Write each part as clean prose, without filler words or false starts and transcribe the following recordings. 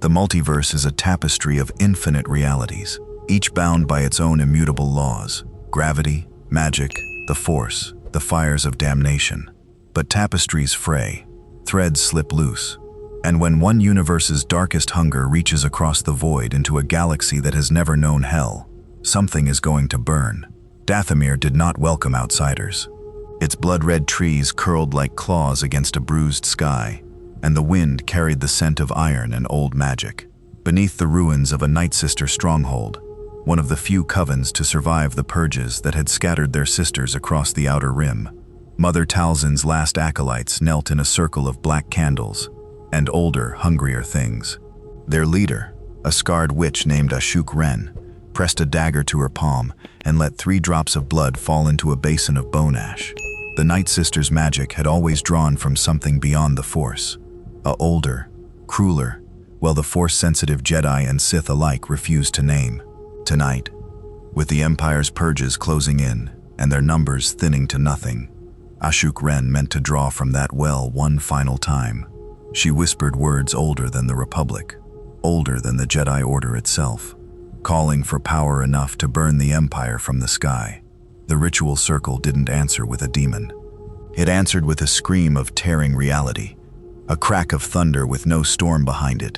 The multiverse is a tapestry of infinite realities, each bound by its own immutable laws: gravity, magic, the Force, the fires of damnation. But tapestries fray, threads slip loose, and when one universe's darkest hunger reaches across the void into a galaxy that has never known hell, something is going to burn. Dathomir did not welcome outsiders. Its blood-red trees curled like claws against a bruised sky, and the wind carried the scent of iron and old magic. Beneath the ruins of a Night Sister stronghold, one of the few covens to survive the purges that had scattered their sisters across the outer rim, Mother Talzin's last acolytes knelt in a circle of black candles and older, hungrier things. Their leader, a scarred witch named Ashuk Ren, pressed a dagger to her palm and let 3 drops of blood fall into a basin of bone ash. The Night Sister's magic had always drawn from something beyond the Force, a older, crueler, while the Force-sensitive Jedi and Sith alike refused to name. Tonight, with the Empire's purges closing in and their numbers thinning to nothing, Ashuk Ren meant to draw from that well one final time. She whispered words older than the Republic, older than the Jedi Order itself, calling for power enough to burn the Empire from the sky. The ritual circle didn't answer with a demon. It answered with a scream of tearing reality, a crack of thunder with no storm behind it,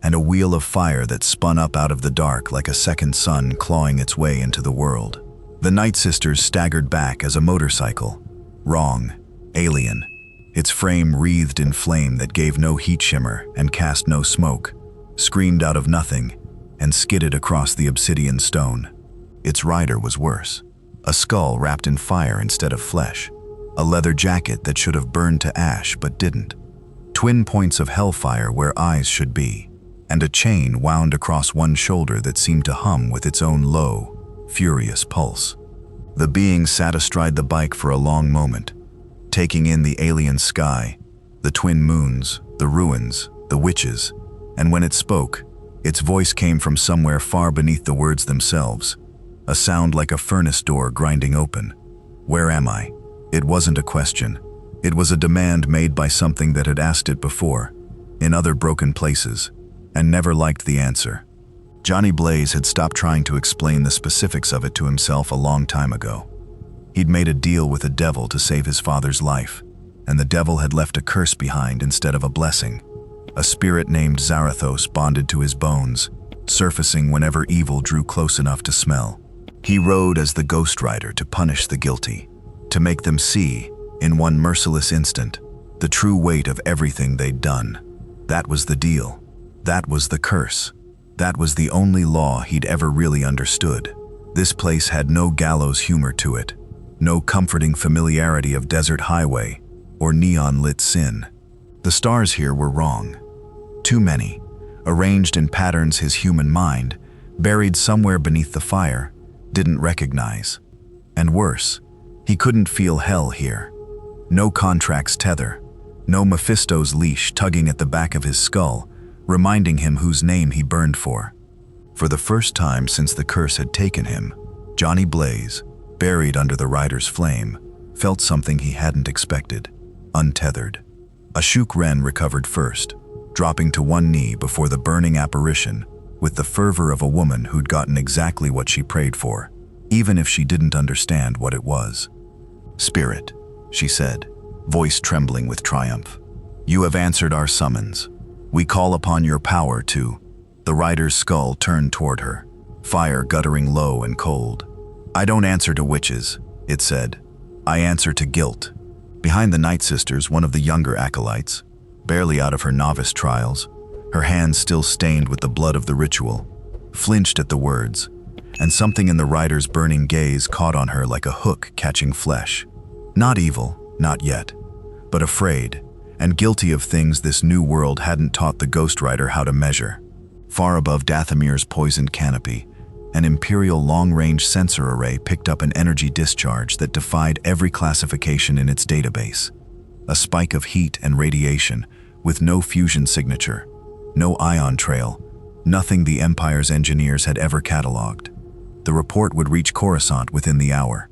and a wheel of fire that spun up out of the dark like a second sun clawing its way into the world. The Night Sisters staggered back as a motorcycle, wrong, alien, its frame wreathed in flame that gave no heat shimmer and cast no smoke, screamed out of nothing, and skidded across the obsidian stone. Its rider was worse. A skull wrapped in fire instead of flesh, a leather jacket that should have burned to ash but didn't, twin points of hellfire where eyes should be, and a chain wound across one shoulder that seemed to hum with its own low, furious pulse. The being sat astride the bike for a long moment, taking in the alien sky, the twin moons, the ruins, the witches, and when it spoke, its voice came from somewhere far beneath the words themselves, a sound like a furnace door grinding open. Where am I? It wasn't a question. It was a demand made by something that had asked it before, in other broken places, and never liked the answer. Johnny Blaze had stopped trying to explain the specifics of it to himself a long time ago. He'd made a deal with the devil to save his father's life, and the devil had left a curse behind instead of a blessing. A spirit named Zarathos bonded to his bones, surfacing whenever evil drew close enough to smell. He rode as the Ghost Rider to punish the guilty, to make them see, in one merciless instant, the true weight of everything they'd done. That was the deal. That was the curse. That was the only law he'd ever really understood. This place had no gallows humor to it, no comforting familiarity of desert highway or neon-lit sin. The stars here were wrong. Too many, arranged in patterns his human mind, buried somewhere beneath the fire, didn't recognize. And worse, he couldn't feel hell here. No contract's tether, no Mephisto's leash tugging at the back of his skull, reminding him whose name he burned for. For the first time since the curse had taken him, Johnny Blaze, buried under the rider's flame, felt something he hadn't expected, untethered. Ashuk Ren recovered first, dropping to one knee before the burning apparition with the fervor of a woman who'd gotten exactly what she prayed for, even if she didn't understand what it was. "Spirit," she said, voice trembling with triumph, "you have answered our summons. We call upon your power to—" The rider's skull turned toward her, fire guttering low and cold. "I don't answer to witches," it said. "I answer to guilt." Behind the Night Sisters, one of the younger acolytes, barely out of her novice trials, her hands still stained with the blood of the ritual, flinched at the words, and something in the rider's burning gaze caught on her like a hook catching flesh. Not evil, not yet, but afraid, and guilty of things this new world hadn't taught the Ghost Rider how to measure. Far above Dathomir's poisoned canopy, an Imperial long-range sensor array picked up an energy discharge that defied every classification in its database. A spike of heat and radiation, with no fusion signature, no ion trail, nothing the Empire's engineers had ever cataloged. The report would reach Coruscant within the hour.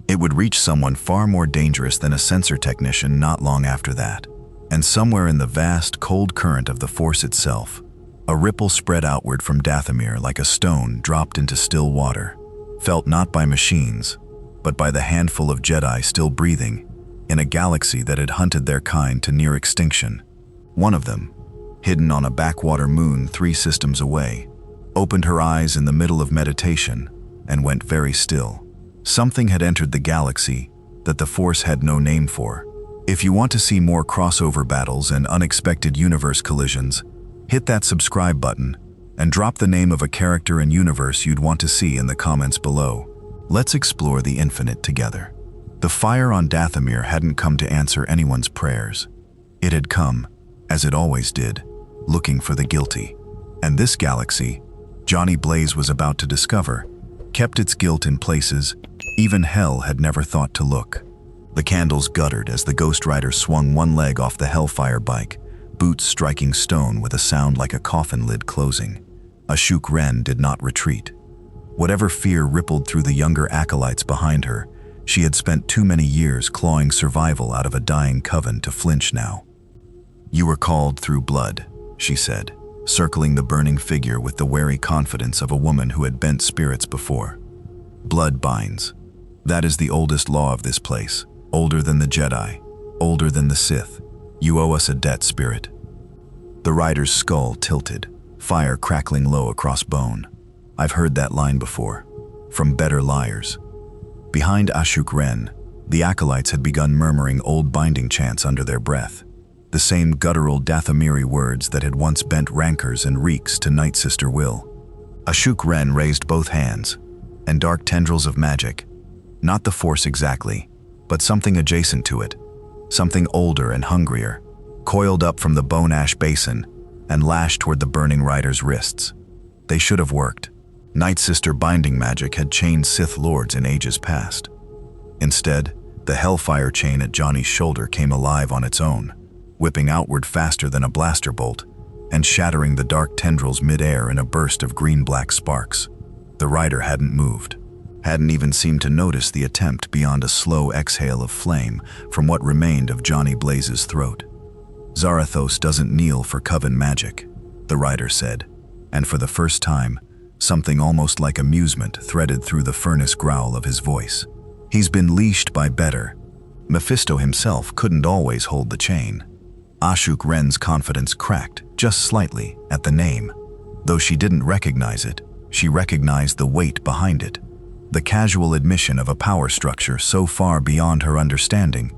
It would reach someone far more dangerous than a sensor technician not long after that. And somewhere in the vast, cold current of the Force itself, A ripple spread outward from Dathomir like a stone dropped into still water, felt not by machines, but by the handful of Jedi still breathing in a galaxy that had hunted their kind to near extinction. One of them, hidden on a backwater moon 3 systems away, opened her eyes in the middle of meditation and went very still. Something had entered the galaxy that the Force had no name for. If you want to see more crossover battles and unexpected universe collisions, hit that subscribe button and drop the name of a character and universe you'd want to see in the comments below. Let's explore the infinite together. The fire on Dathomir hadn't come to answer anyone's prayers. It had come, as it always did, looking for the guilty. And this galaxy, Johnny Blaze was about to discover, kept its guilt in places even hell had never thought to look. The candles guttered as the Ghost Rider swung one leg off the hellfire bike, boots striking stone with a sound like a coffin lid closing. Ashuk Ren did not retreat. Whatever fear rippled through the younger acolytes behind her, she had spent too many years clawing survival out of a dying coven to flinch now. "You were called through blood," she said, circling the burning figure with the wary confidence of a woman who had bent spirits before. "Blood binds. That is the oldest law of this place, older than the Jedi, older than the Sith. You owe us a debt, spirit." The rider's skull tilted, fire crackling low across bone. I've heard that line before, from better liars. Behind Ashuk Ren, the acolytes had begun murmuring old binding chants under their breath, the same guttural Dathomiri words that had once bent rancors and reeks to Night Sister Will. Ashuk Ren raised both hands, and dark tendrils of magic, not the Force exactly, but something adjacent to it, something older and hungrier, coiled up from the bone ash basin and lashed toward the burning rider's wrists. They should have worked. Night Sister binding magic had chained Sith lords in ages past. Instead, the hellfire chain at Johnny's shoulder came alive on its own, whipping outward faster than a blaster bolt and shattering the dark tendrils mid-air in a burst of green-black sparks. The rider hadn't moved, hadn't even seemed to notice the attempt beyond a slow exhale of flame from what remained of Johnny Blaze's throat. "Zarathos doesn't kneel for coven magic," the rider said, and for the first time, something almost like amusement threaded through the furnace growl of his voice. "He's been leashed by better. Mephisto himself couldn't always hold the chain." Ashuk Ren's confidence cracked just slightly at the name. Though she didn't recognize it, she recognized the weight behind it, the casual admission of a power structure so far beyond her understanding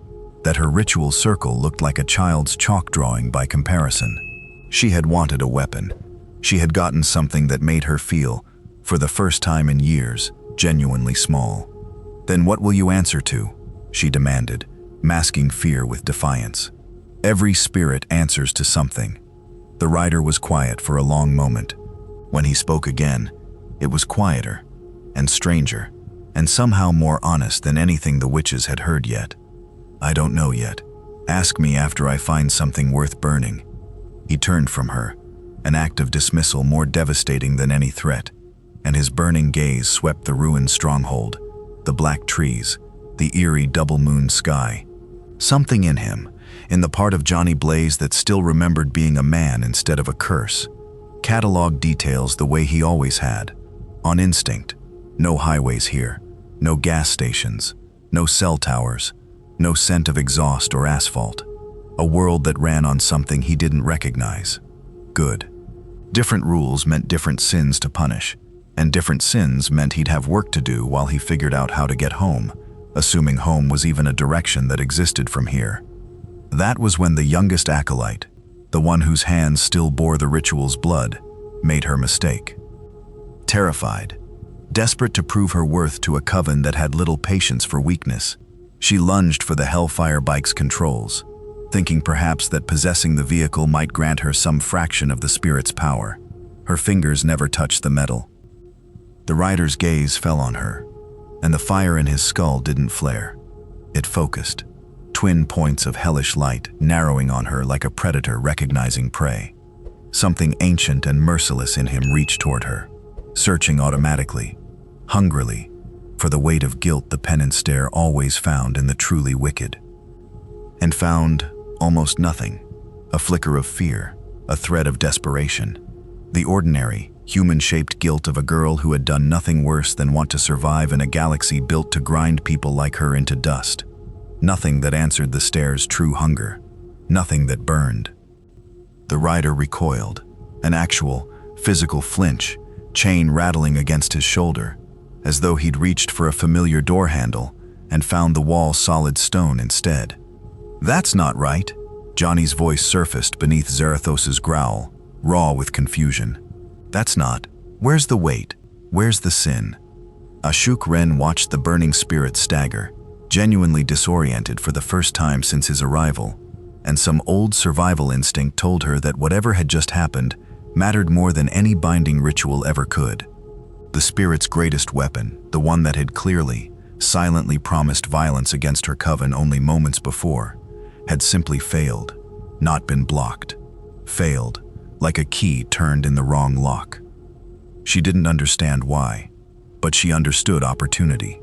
that her ritual circle looked like a child's chalk drawing by comparison. She had wanted a weapon. She had gotten something that made her feel, for the first time in years, genuinely small. "Then what will you answer to?" she demanded, masking fear with defiance. "Every spirit answers to something." The rider was quiet for a long moment. When he spoke again, it was quieter and stranger, and somehow more honest than anything the witches had heard yet. "I don't know yet. Ask me after I find something worth burning." He turned from her, an act of dismissal more devastating than any threat, and his burning gaze swept the ruined stronghold, the black trees, the eerie double-moon sky. Something in him, in the part of Johnny Blaze that still remembered being a man instead of a curse, cataloged details the way he always had, on instinct. No highways here, no gas stations, no cell towers, no scent of exhaust or asphalt. A world that ran on something he didn't recognize. Good. Different rules meant different sins to punish, and different sins meant he'd have work to do while he figured out how to get home, assuming home was even a direction that existed from here. That was when the youngest acolyte, the one whose hands still bore the ritual's blood, made her mistake. Terrified, desperate to prove her worth to a coven that had little patience for weakness, she lunged for the hellfire bike's controls, thinking perhaps that possessing the vehicle might grant her some fraction of the spirit's power. Her fingers never touched the metal. The rider's gaze fell on her, and the fire in his skull didn't flare. It focused, twin points of hellish light narrowing on her like a predator recognizing prey. Something ancient and merciless in him reached toward her, searching automatically, hungrily, for the weight of guilt the Penance Stare always found in the truly wicked. And found almost nothing, a flicker of fear, a thread of desperation. The ordinary, human-shaped guilt of a girl who had done nothing worse than want to survive in a galaxy built to grind people like her into dust. Nothing that answered the stare's true hunger. Nothing that burned. The rider recoiled, an actual, physical flinch, chain rattling against his shoulder, as though he'd reached for a familiar door handle and found the wall solid stone instead. "That's not right." Johnny's voice surfaced beneath Zarathos's growl, raw with confusion. "That's not. Where's the weight? Where's the sin?" Ashok Ren watched the burning spirit stagger, genuinely disoriented for the first time since his arrival, and some old survival instinct told her that whatever had just happened mattered more than any binding ritual ever could. The spirit's greatest weapon, the one that had clearly, silently promised violence against her coven only moments before, had simply failed, not been blocked. Failed, like a key turned in the wrong lock. She didn't understand why, but she understood opportunity.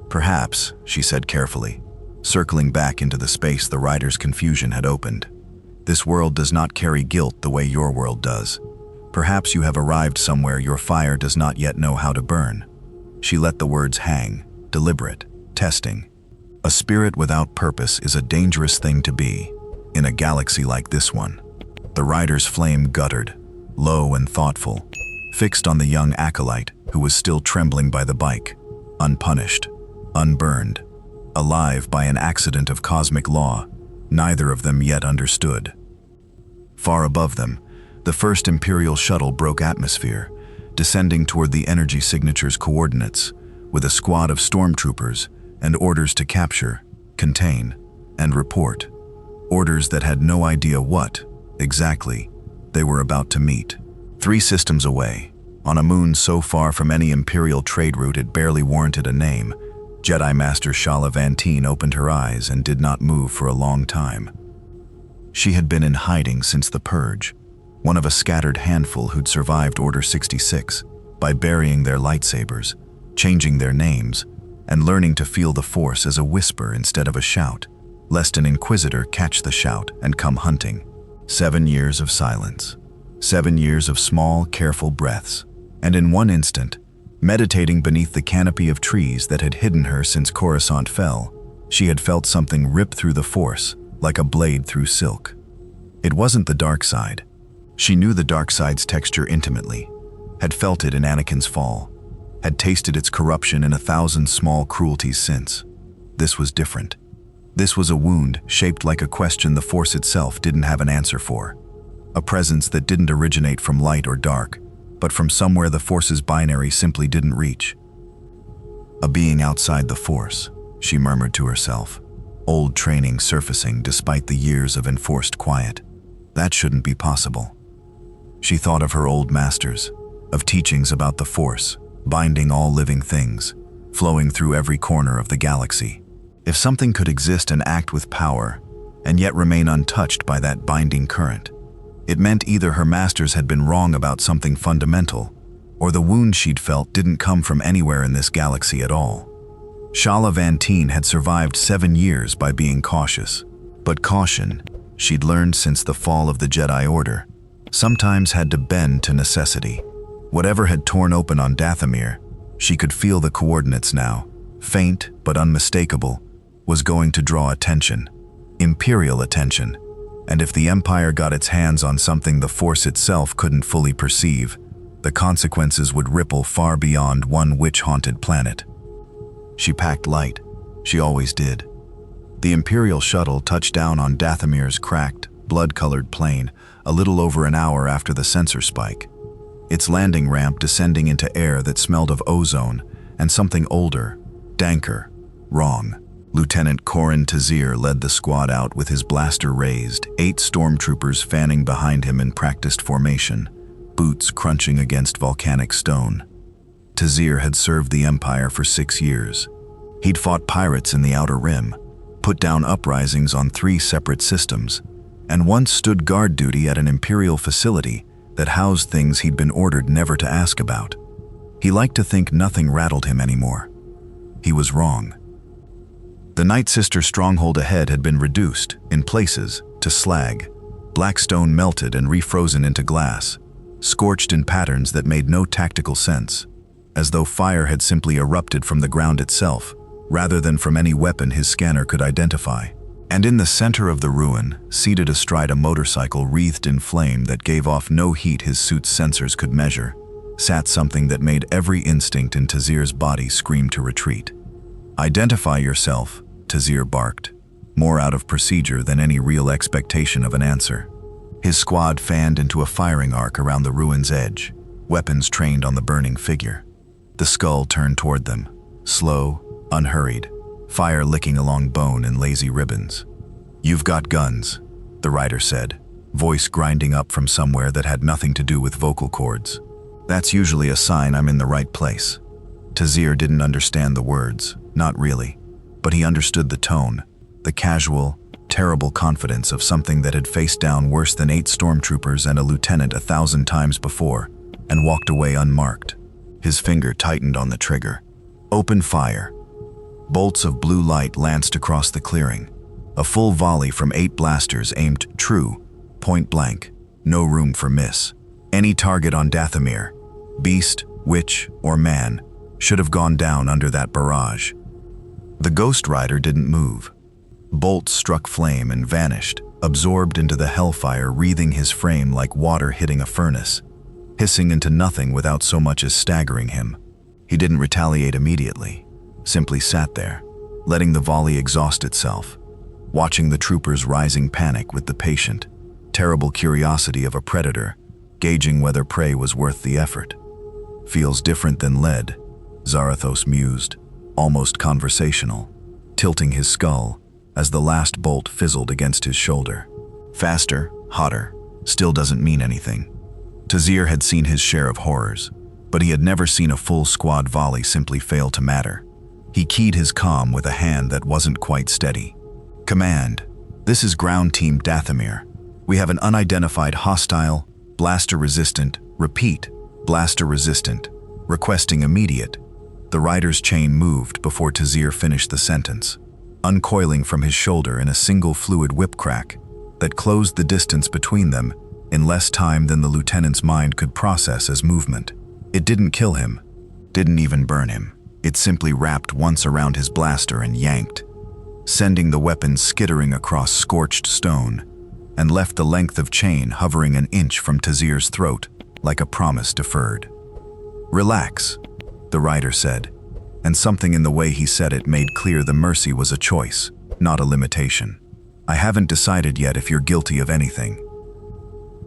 "Perhaps," she said carefully, circling back into the space the rider's confusion had opened. "This world does not carry guilt the way your world does. Perhaps you have arrived somewhere your fire does not yet know how to burn." She let the words hang, deliberate, testing. A spirit without purpose is a dangerous thing to be, in a galaxy like this one. The rider's flame guttered, low and thoughtful, fixed on the young acolyte who was still trembling by the bike, unpunished, unburned, alive by an accident of cosmic law neither of them yet understood. Far above them, the first Imperial shuttle broke atmosphere, descending toward the energy signature's coordinates, with a squad of stormtroopers and orders to capture, contain, and report. Orders that had no idea what, exactly, they were about to meet. 3 systems away, on a moon so far from any Imperial trade route it barely warranted a name, Jedi Master Shala Vantine opened her eyes and did not move for a long time. She had been in hiding since the Purge, one of a scattered handful who'd survived Order 66 by burying their lightsabers, changing their names, and learning to feel the Force as a whisper instead of a shout, lest an Inquisitor catch the shout and come hunting. 7 years of silence. 7 years of small, careful breaths, and in one instant, meditating beneath the canopy of trees that had hidden her since Coruscant fell, she had felt something rip through the Force, like a blade through silk. It wasn't the dark side. She knew the dark side's texture intimately, had felt it in Anakin's fall, had tasted its corruption in 1,000 small cruelties since. This was different. This was a wound shaped like a question the Force itself didn't have an answer for. A presence that didn't originate from light or dark, but from somewhere the Force's binary simply didn't reach. A being outside the Force, she murmured to herself, old training surfacing despite the years of enforced quiet. That shouldn't be possible. She thought of her old masters, of teachings about the Force, binding all living things, flowing through every corner of the galaxy. If something could exist and act with power, and yet remain untouched by that binding current, it meant either her masters had been wrong about something fundamental, or the wound she'd felt didn't come from anywhere in this galaxy at all. Shala Vantine had survived 7 years by being cautious, but caution, she'd learned since the fall of the Jedi Order, sometimes had to bend to necessity. Whatever had torn open on Dathomir, she could feel the coordinates now, faint but unmistakable, was going to draw attention, Imperial attention. And if the Empire got its hands on something the Force itself couldn't fully perceive, the consequences would ripple far beyond one witch-haunted planet. She packed light. She always did. The Imperial shuttle touched down on Dathomir's cracked, blood-colored plain a little over an hour after the sensor spike, its landing ramp descending into air that smelled of ozone and something older, danker, wrong. Lieutenant Corin Tazir led the squad out with his blaster raised, 8 stormtroopers fanning behind him in practiced formation, boots crunching against volcanic stone. Tazir had served the Empire for 6 years. He'd fought pirates in the Outer Rim, put down uprisings on 3 separate systems, and once stood guard duty at an Imperial facility that housed things he'd been ordered never to ask about. He liked to think nothing rattled him anymore. He was wrong. The Night Sister stronghold ahead had been reduced, in places, to slag. Black stone melted and refrozen into glass, scorched in patterns that made no tactical sense, as though fire had simply erupted from the ground itself, rather than from any weapon his scanner could identify. And in the center of the ruin, seated astride a motorcycle wreathed in flame that gave off no heat his suit's sensors could measure, sat something that made every instinct in Tazir's body scream to retreat. "Identify yourself," Tazir barked, more out of procedure than any real expectation of an answer. His squad fanned into a firing arc around the ruin's edge, weapons trained on the burning figure. The skull turned toward them, slow, unhurried, fire licking along bone in lazy ribbons. "You've got guns," the rider said, voice grinding up from somewhere that had nothing to do with vocal cords. "That's usually a sign I'm in the right place." Tazir didn't understand the words, not really, but he understood the tone, the casual, terrible confidence of something that had faced down worse than 8 stormtroopers and a lieutenant 1,000 times before, and walked away unmarked. His finger tightened on the trigger. "Open fire." Bolts of blue light lanced across the clearing. A full volley from 8 blasters aimed true, point blank, no room for miss. Any target on Dathomir, beast, witch, or man, should have gone down under that barrage. The Ghost Rider didn't move. Bolts struck flame and vanished, absorbed into the hellfire wreathing his frame like water hitting a furnace, hissing into nothing without so much as staggering him. He didn't retaliate immediately, simply sat there, letting the volley exhaust itself, watching the troopers' rising panic with the patient, terrible curiosity of a predator, gauging whether prey was worth the effort. "Feels different than lead," Zarathos mused, almost conversational, tilting his skull as the last bolt fizzled against his shoulder. Faster, hotter, still doesn't mean anything. Tazir had seen his share of horrors, but he had never seen a full squad volley simply fail to matter. He keyed his comm with a hand that wasn't quite steady. "Command, this is Ground Team Dathomir. We have an unidentified hostile, blaster-resistant, repeat, blaster-resistant, requesting immediate." The rider's chain moved before Tazir finished the sentence, uncoiling from his shoulder in a single fluid whip crack that closed the distance between them in less time than the lieutenant's mind could process as movement. It didn't kill him, didn't even burn him. It simply wrapped once around his blaster and yanked, sending the weapon skittering across scorched stone, and left the length of chain hovering an inch from Tazir's throat like a promise deferred. "Relax," the rider said, and something in the way he said it made clear the mercy was a choice, not a limitation. "I haven't decided yet if you're guilty of anything."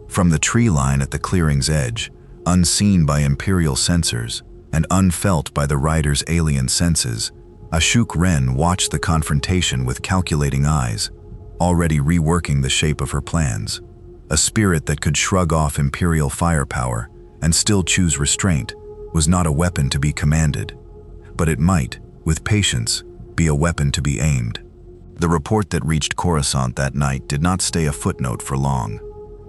From the tree line at the clearing's edge, unseen by Imperial sensors and unfelt by the rider's alien senses, Ashuk Ren watched the confrontation with calculating eyes, already reworking the shape of her plans. A spirit that could shrug off Imperial firepower and still choose restraint was not a weapon to be commanded, but it might, with patience, be a weapon to be aimed. The report that reached Coruscant that night did not stay a footnote for long.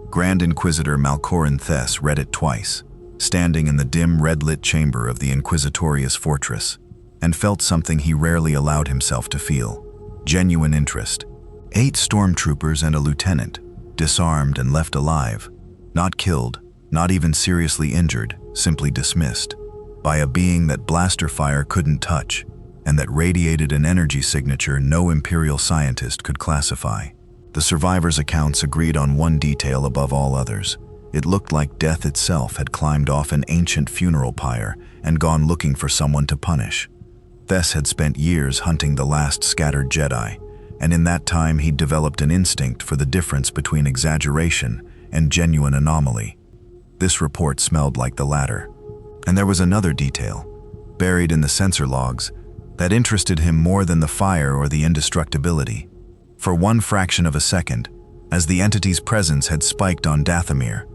Grand Inquisitor Malcorin Thess read it twice, standing in the dim red-lit chamber of the Inquisitorious fortress, and felt something he rarely allowed himself to feel: genuine interest. 8 stormtroopers and a lieutenant, disarmed and left alive, not killed, not even seriously injured, simply dismissed, by a being that blaster fire couldn't touch, and that radiated an energy signature no Imperial scientist could classify. The survivors' accounts agreed on one detail above all others. It looked like death itself had climbed off an ancient funeral pyre and gone looking for someone to punish. Thess had spent years hunting the last scattered Jedi, and in that time he'd developed an instinct for the difference between exaggeration and genuine anomaly. This report smelled like the latter. And there was another detail, buried in the sensor logs, that interested him more than the fire or the indestructibility. For one fraction of a second, as the entity's presence had spiked on Dathomir,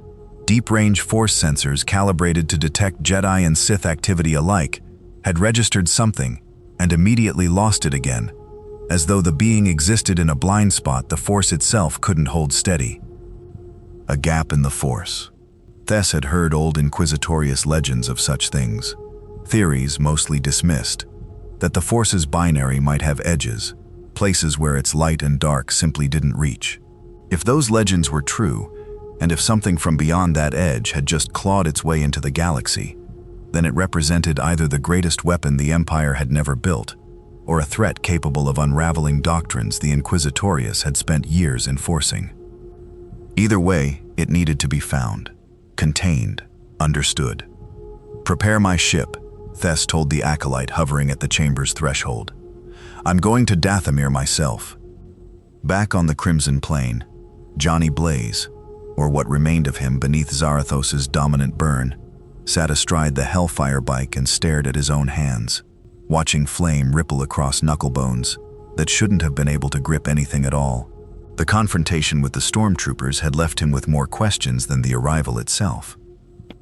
deep-range force sensors calibrated to detect Jedi and Sith activity alike had registered something and immediately lost it again, as though the being existed in a blind spot the force itself couldn't hold steady. A gap in the force. Thess had heard old Inquisitorious legends of such things, theories mostly dismissed, that the force's binary might have edges, places where its light and dark simply didn't reach. If those legends were true, And if something from beyond that edge had just clawed its way into the galaxy, then it represented either the greatest weapon the Empire had never built, or a threat capable of unraveling doctrines the Inquisitorius had spent years enforcing. Either way, it needed to be found, contained, understood. "Prepare my ship," Thes told the acolyte hovering at the chamber's threshold. "I'm going to Dathomir myself." Back on the Crimson Plain, Johnny Blaze, or what remained of him beneath Zarathos's dominant burn, sat astride the hellfire bike and stared at his own hands, watching flame ripple across knucklebones that shouldn't have been able to grip anything at all. The confrontation with the stormtroopers had left him with more questions than the arrival itself.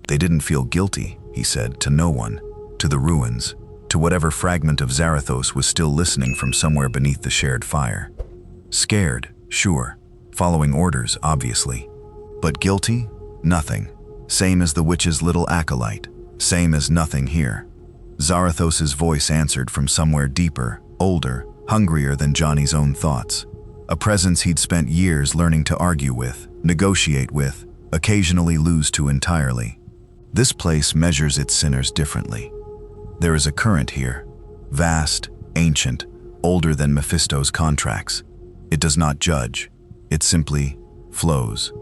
They didn't feel guilty, he said, to no one, to the ruins, to whatever fragment of Zarathos was still listening from somewhere beneath the shared fire. Scared, sure, following orders, obviously. But guilty? Nothing. Same as the witch's little acolyte, same as nothing here. Zarathos's voice answered from somewhere deeper, older, hungrier than Johnny's own thoughts. A presence he'd spent years learning to argue with, negotiate with, occasionally lose to entirely. This place measures its sinners differently. There is a current here, vast, ancient, older than Mephisto's contracts. It does not judge. It simply flows.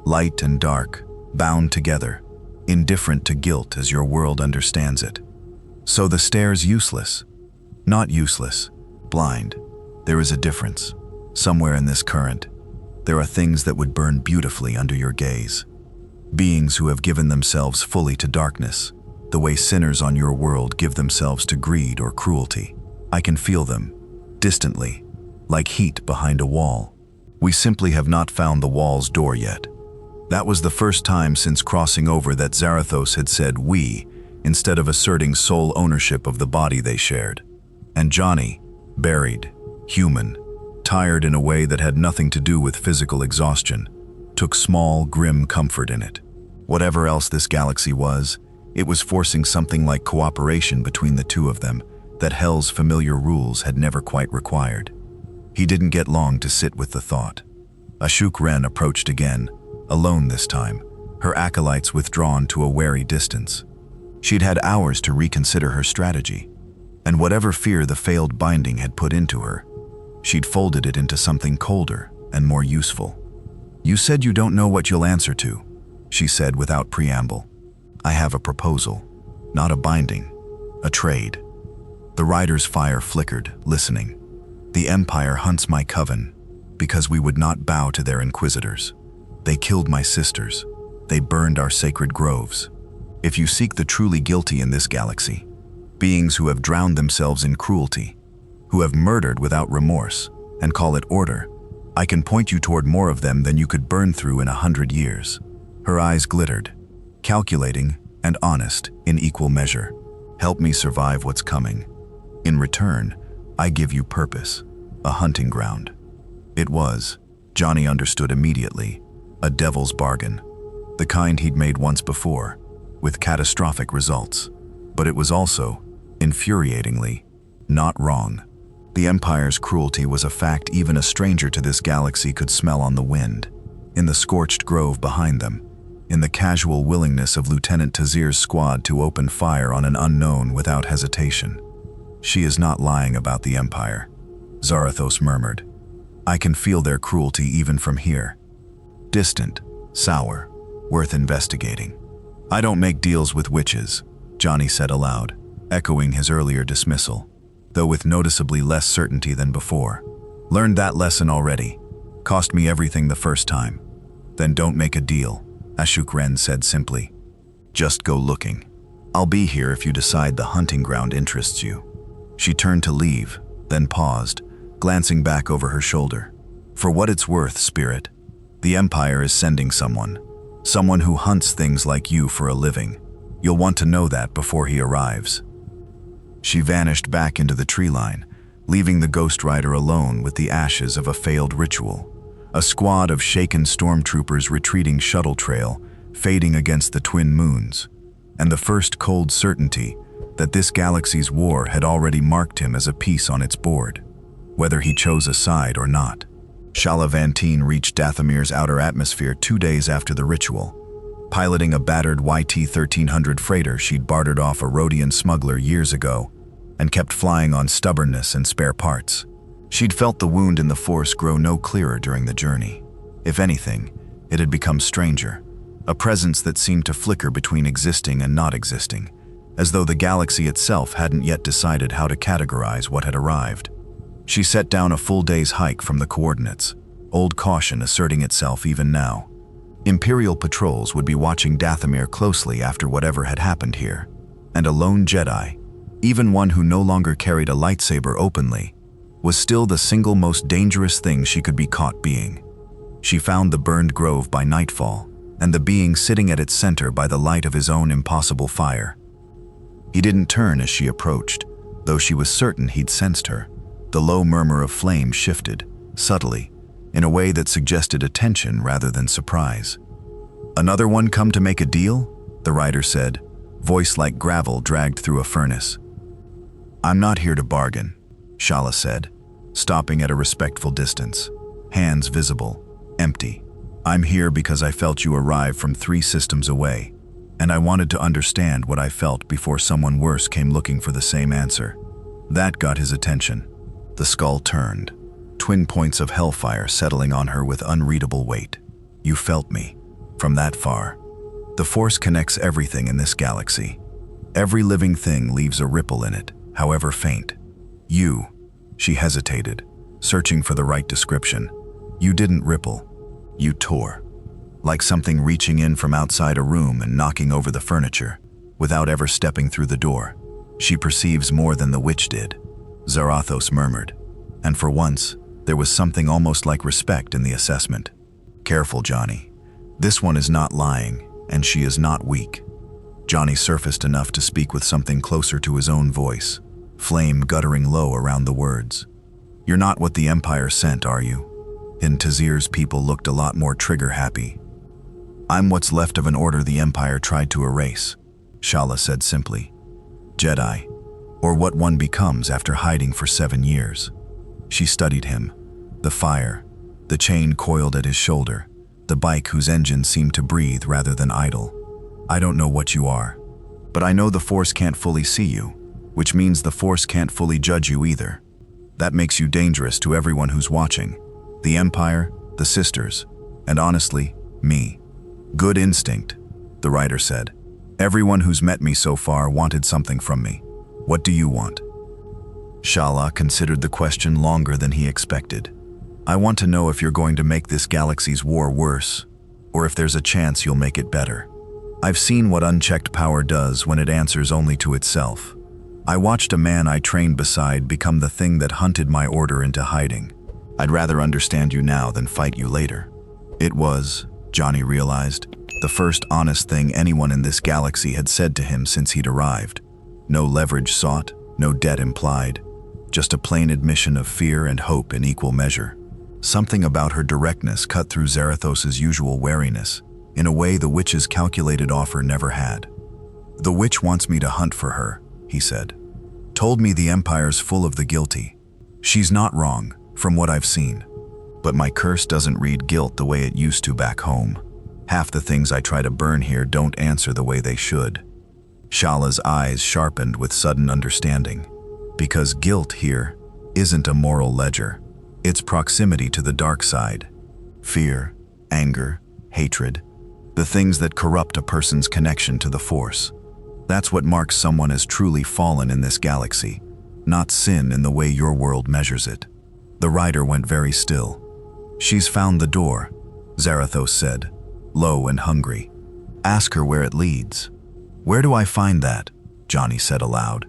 Light and dark, bound together, indifferent to guilt as your world understands it. So the stare's useless. Not useless, blind. There is a difference. Somewhere in this current, there are things that would burn beautifully under your gaze. Beings who have given themselves fully to darkness, the way sinners on your world give themselves to greed or cruelty. I can feel them, distantly, like heat behind a wall. We simply have not found the wall's door yet. That was the first time since crossing over that Zarathos had said "we" instead of asserting sole ownership of the body they shared. And Johnny, buried, human, tired in a way that had nothing to do with physical exhaustion, took small, grim comfort in it. Whatever else this galaxy was, it was forcing something like cooperation between the two of them that Hell's familiar rules had never quite required. He didn't get long to sit with the thought. Ashuk Ren approached again, alone this time, her acolytes withdrawn to a wary distance. She'd had hours to reconsider her strategy, and whatever fear the failed binding had put into her, she'd folded it into something colder and more useful. "You said you don't know what you'll answer to," she said without preamble. "I have a proposal, not a binding, a trade." The rider's fire flickered, listening. "The Empire hunts my coven because we would not bow to their inquisitors. They killed my sisters. They burned our sacred groves. If you seek the truly guilty in this galaxy, beings who have drowned themselves in cruelty, who have murdered without remorse, and call it order, I can point you toward more of them than you could burn through in 100 years. Her eyes glittered, calculating and honest in equal measure. "Help me survive what's coming. In return, I give you purpose, a hunting ground." It was, Johnny understood immediately, a devil's bargain, the kind he'd made once before, with catastrophic results. But it was also, infuriatingly, not wrong. The Empire's cruelty was a fact even a stranger to this galaxy could smell on the wind, in the scorched grove behind them, in the casual willingness of Lieutenant Tazir's squad to open fire on an unknown without hesitation. "She is not lying about the Empire," Zarathos murmured. "I can feel their cruelty even from here. Distant, sour, worth investigating." "I don't make deals with witches," Johnny said aloud, echoing his earlier dismissal, though with noticeably less certainty than before. "Learned that lesson already. Cost me everything the first time." "Then don't make a deal," Ashuk Ren said simply. "Just go looking. I'll be here if you decide the hunting ground interests you." She turned to leave, then paused, glancing back over her shoulder. "For what it's worth, Spirit, the Empire is sending someone who hunts things like you for a living. You'll want to know that before he arrives." She vanished back into the tree line, leaving the Ghost Rider alone with the ashes of a failed ritual. A squad of shaken stormtroopers retreating shuttle trail, fading against the twin moons, and the first cold certainty that this galaxy's war had already marked him as a piece on its board, whether he chose a side or not. Shala Vantine reached Dathomir's outer atmosphere 2 days after the ritual. Piloting a battered YT-1300 freighter she'd bartered off a Rhodian smuggler years ago and kept flying on stubbornness and spare parts. She'd felt the wound in the Force grow no clearer during the journey. If anything, it had become stranger, a presence that seemed to flicker between existing and not existing, as though the galaxy itself hadn't yet decided how to categorize what had arrived. She set down a full day's hike from the coordinates, old caution asserting itself even now. Imperial patrols would be watching Dathomir closely after whatever had happened here, and a lone Jedi, even one who no longer carried a lightsaber openly, was still the single most dangerous thing she could be caught being. She found the burned grove by nightfall, and the being sitting at its center by the light of his own impossible fire. He didn't turn as she approached, though she was certain he'd sensed her. The low murmur of flame shifted, subtly, in a way that suggested attention rather than surprise. "Another one come to make a deal?" the rider said, voice like gravel dragged through a furnace. "I'm not here to bargain," Shala said, stopping at a respectful distance, hands visible, empty. "I'm here because I felt you arrive from 3 systems away, and I wanted to understand what I felt before someone worse came looking for the same answer." That got his attention. The skull turned, twin points of hellfire settling on her with unreadable weight. "You felt me, from that far. The Force connects everything in this galaxy. Every living thing leaves a ripple in it, however faint. You," she hesitated, searching for the right description. "You didn't ripple. You tore. Like something reaching in from outside a room and knocking over the furniture, without ever stepping through the door. She perceives more than the witch did," Zarathos murmured, and for once, there was something almost like respect in the assessment. "Careful, Johnny. This one is not lying, and she is not weak." Johnny surfaced enough to speak with something closer to his own voice, flame guttering low around the words. "You're not what the Empire sent, are you?" In Tazir's people looked a lot more trigger-happy. "I'm what's left of an order the Empire tried to erase," Shala said simply. "Jedi, or what one becomes after hiding for 7 years." She studied him. The fire, the chain coiled at his shoulder, the bike whose engine seemed to breathe rather than idle. "I don't know what you are, but I know the Force can't fully see you, which means the Force can't fully judge you either. That makes you dangerous to everyone who's watching. The Empire, the Sisters, and honestly, me." "Good instinct," the rider said. "Everyone who's met me so far wanted something from me. What do you want?" Shala considered the question longer than he expected. "I want to know if you're going to make this galaxy's war worse, or if there's a chance you'll make it better. I've seen what unchecked power does when it answers only to itself. I watched a man I trained beside become the thing that hunted my order into hiding. I'd rather understand you now than fight you later." It was, Johnny realized, the first honest thing anyone in this galaxy had said to him since he'd arrived. No leverage sought, no debt implied, just a plain admission of fear and hope in equal measure. Something about her directness cut through Zarathos's usual wariness, in a way the witch's calculated offer never had. "The witch wants me to hunt for her," he said. "Told me the Empire's full of the guilty. She's not wrong, from what I've seen. But my curse doesn't read guilt the way it used to back home. Half the things I try to burn here don't answer the way they should." Shala's eyes sharpened with sudden understanding. Because guilt here isn't a moral ledger. It's proximity to the dark side. Fear, anger, hatred, the things that corrupt a person's connection to the Force. That's what marks someone as truly fallen in this galaxy, not sin in the way your world measures it. The rider went very still. "She's found the door," Zarathos said, low and hungry. "Ask her where it leads." "Where do I find that?" Johnny said aloud.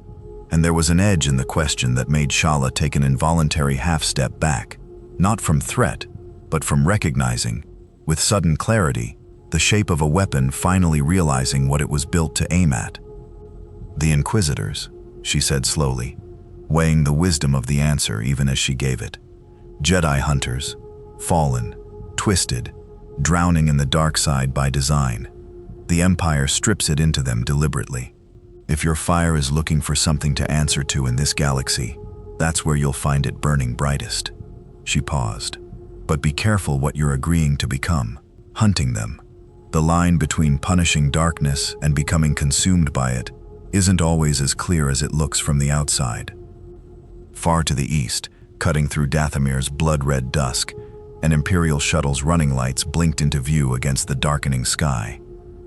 And there was an edge in the question that made Shala take an involuntary half-step back, not from threat, but from recognizing, with sudden clarity, the shape of a weapon finally realizing what it was built to aim at. "The Inquisitors," she said slowly, weighing the wisdom of the answer even as she gave it. "Jedi hunters, fallen, twisted, drowning in the dark side by design. The Empire strips it into them deliberately. If your fire is looking for something to answer to in this galaxy, that's where you'll find it burning brightest." She paused. But be careful what you're agreeing to become. Hunting them. The line between punishing darkness and becoming consumed by it isn't always as clear as it looks from the outside. Far to the east, cutting through Dathomir's blood-red dusk, an Imperial shuttle's running lights blinked into view against the darkening sky.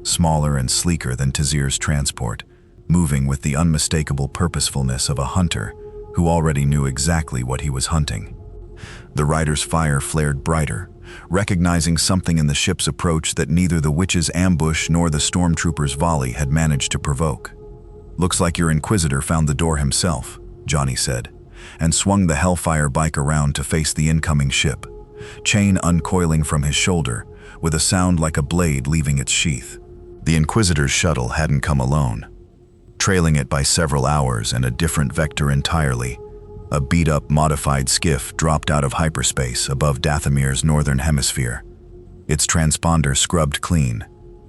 Smaller and sleeker than Tazir's transport, moving with the unmistakable purposefulness of a hunter who already knew exactly what he was hunting. The rider's fire flared brighter, recognizing something in the ship's approach that neither the witch's ambush nor the stormtrooper's volley had managed to provoke. "Looks like your Inquisitor found the door himself," Johnny said, and swung the hellfire bike around to face the incoming ship, chain uncoiling from his shoulder with a sound like a blade leaving its sheath. The Inquisitor's shuttle hadn't come alone. Trailing it by several hours and a different vector entirely, a beat-up modified skiff dropped out of hyperspace above Dathomir's northern hemisphere. Its transponder scrubbed clean,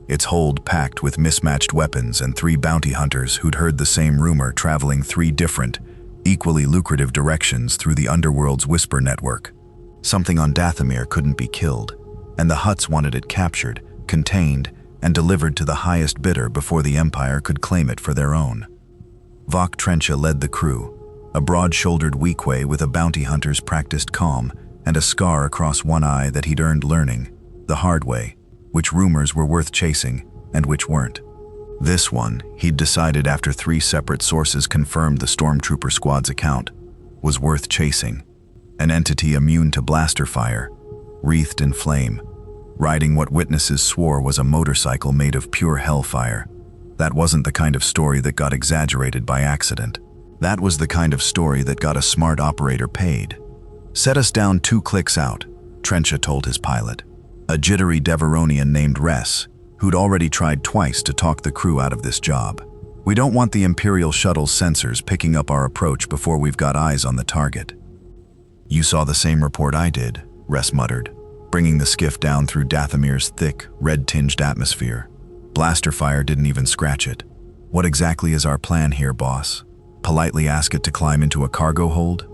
its hold packed with mismatched weapons and 3 bounty hunters who'd heard the same rumor traveling 3 different, equally lucrative directions through the underworld's whisper network. Something on Dathomir couldn't be killed, and the Hutts wanted it captured, contained, and delivered to the highest bidder before the Empire could claim it for their own. Vok Trencha led the crew, a broad-shouldered weakway with a bounty hunter's practiced calm and a scar across one eye that he'd earned learning, the hard way, which rumors were worth chasing and which weren't. This one, he'd decided after 3 separate sources confirmed the Stormtrooper squad's account, was worth chasing. An entity immune to blaster fire, wreathed in flame, riding what witnesses swore was a motorcycle made of pure hellfire. That wasn't the kind of story that got exaggerated by accident. That was the kind of story that got a smart operator paid. "Set us down 2 clicks out," Trencha told his pilot, a jittery Deveronian named Ress, who'd already tried twice to talk the crew out of this job. "We don't want the Imperial shuttle's sensors picking up our approach before we've got eyes on the target." "You saw the same report I did," Ress muttered, bringing the skiff down through Dathomir's thick, red-tinged atmosphere. "Blaster fire didn't even scratch it. What exactly is our plan here, boss? Politely ask it to climb into a cargo hold?"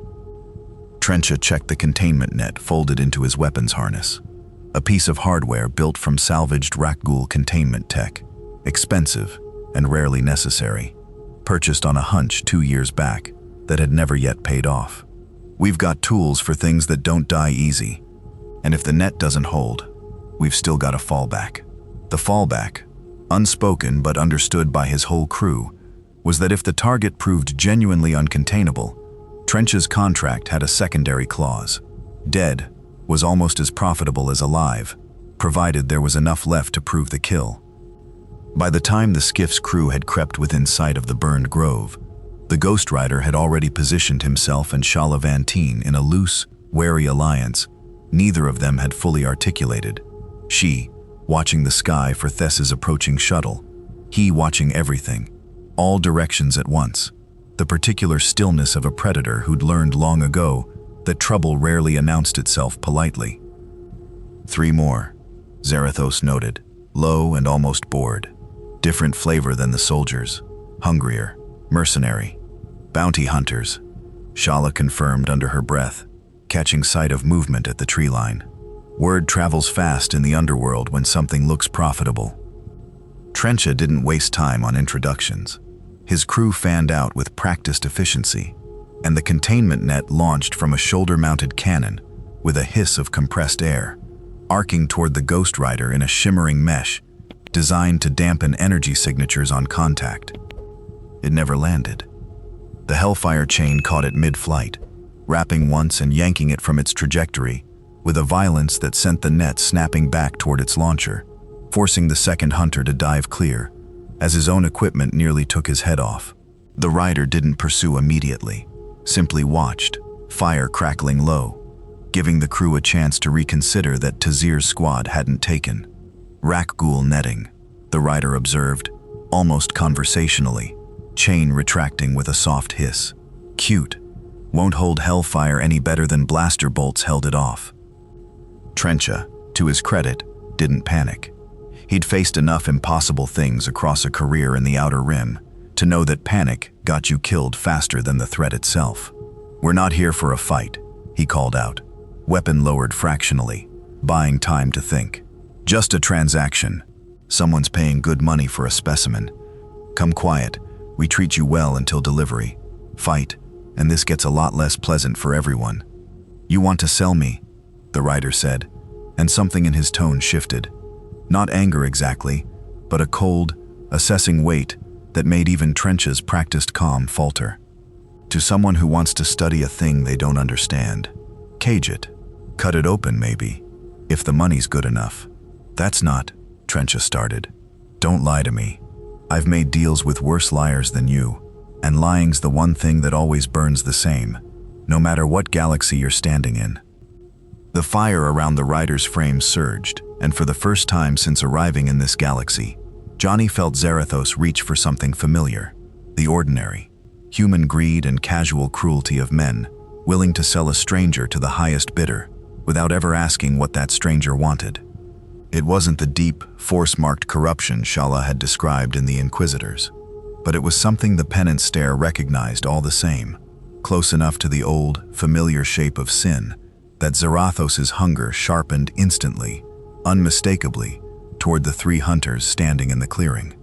Trencha checked the containment net folded into his weapons harness. A piece of hardware built from salvaged Rakghoul containment tech, expensive and rarely necessary, purchased on a hunch 2 years back that had never yet paid off. "We've got tools for things that don't die easy, and if the net doesn't hold, we've still got a fallback." The fallback, unspoken but understood by his whole crew, was that if the target proved genuinely uncontainable, Trench's contract had a secondary clause. Dead was almost as profitable as alive, provided there was enough left to prove the kill. By the time the skiff's crew had crept within sight of the burned grove, the Ghost Rider had already positioned himself and Shala Vantine in a loose, wary alliance neither of them had fully articulated. She, watching the sky for Thess's approaching shuttle, he watching everything, all directions at once, the particular stillness of a predator who'd learned long ago that trouble rarely announced itself politely. 3 more, Zarathos noted, low and almost bored. Different flavor than the soldiers, hungrier, mercenary. Bounty hunters, Shala confirmed under her breath, catching sight of movement at the tree line. Word travels fast in the underworld when something looks profitable. Trencha didn't waste time on introductions. His crew fanned out with practiced efficiency, and the containment net launched from a shoulder-mounted cannon with a hiss of compressed air, arcing toward the Ghost Rider in a shimmering mesh designed to dampen energy signatures on contact. It never landed. The hellfire chain caught it mid-flight, wrapping once and yanking it from its trajectory with a violence that sent the net snapping back toward its launcher, forcing the second hunter to dive clear, as his own equipment nearly took his head off. The rider didn't pursue immediately, simply watched, fire crackling low, giving the crew a chance to reconsider that Tazir's squad hadn't taken. Rakghoul netting, the rider observed, almost conversationally, chain retracting with a soft hiss. Cute. Won't hold hellfire any better than blaster bolts held it off. Trencha, to his credit, didn't panic. He'd faced enough impossible things across a career in the Outer Rim to know that panic got you killed faster than the threat itself. "We're not here for a fight," he called out. weapon lowered fractionally, buying time to think. Just a transaction. Someone's paying good money for a specimen. Come quiet, we treat you well until delivery. Fight, and this gets a lot less pleasant for everyone. You want to sell me? The rider said, and something in his tone shifted. Not anger exactly, but a cold, assessing weight that made even Trench's practiced calm falter. To someone who wants to study a thing they don't understand, cage it. Cut it open, maybe, if the money's good enough. That's not, Trench started. Don't lie to me. I've made deals with worse liars than you, and lying's the one thing that always burns the same, no matter what galaxy you're standing in. The fire around the rider's frame surged, and for the first time since arriving in this galaxy, Johnny felt Zarathos reach for something familiar, the ordinary, human greed and casual cruelty of men, willing to sell a stranger to the highest bidder, without ever asking what that stranger wanted. It wasn't the deep, force-marked corruption Shala had described in the Inquisitors, but it was something the Penance Stare recognized all the same, close enough to the old, familiar shape of sin, that Zarathos' hunger sharpened instantly, unmistakably, toward the three hunters standing in the clearing.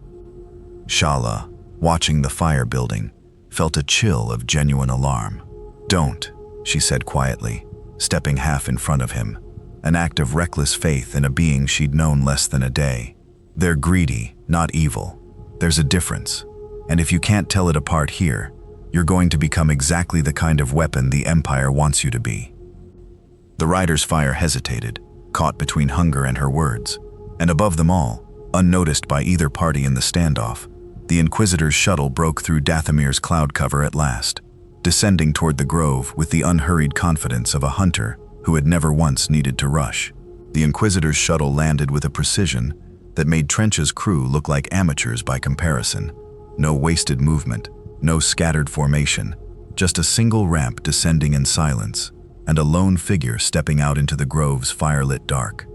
Shala, watching the fire building, felt a chill of genuine alarm. "Don't," she said quietly, stepping half in front of him, an act of reckless faith in a being she'd known less than a day. "They're greedy, not evil. There's a difference, and if you can't tell it apart here, you're going to become exactly the kind of weapon the Empire wants you to be." The rider's fire hesitated, caught between hunger and her words, and above them all, unnoticed by either party in the standoff, the Inquisitor's shuttle broke through Dathomir's cloud cover at last, descending toward the grove with the unhurried confidence of a hunter who had never once needed to rush. The Inquisitor's shuttle landed with a precision that made Trench's crew look like amateurs by comparison. No wasted movement, no scattered formation, just a single ramp descending in silence, and a lone figure stepping out into the grove's firelit dark.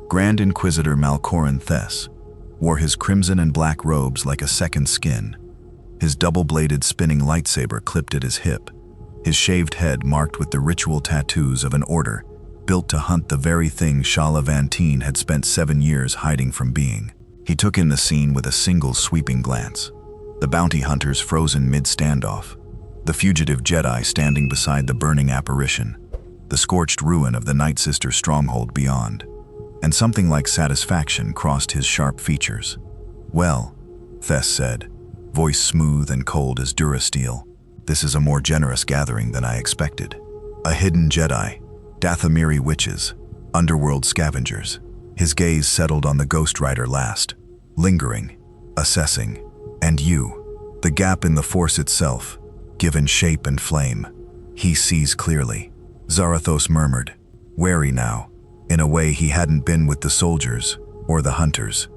Grand Inquisitor Malcoran Thess wore his crimson and black robes like a second skin, his double-bladed spinning lightsaber clipped at his hip, his shaved head marked with the ritual tattoos of an order built to hunt the very thing Shala Vantine had spent 7 years hiding from being. He took in the scene with a single sweeping glance. The bounty hunters frozen mid-standoff, the fugitive Jedi standing beside the burning apparition, the scorched ruin of the Night Sister stronghold beyond, and something like satisfaction crossed his sharp features. "Well," Thess said, voice smooth and cold as Durasteel, "this is a more generous gathering than I expected. A hidden Jedi, Dathomiri witches, underworld scavengers." His gaze settled on the Ghost Rider last, lingering, assessing. "And you, the gap in the Force itself, given shape and flame." "He sees clearly," Zarathos murmured, wary now, in a way he hadn't been with the soldiers or the hunters.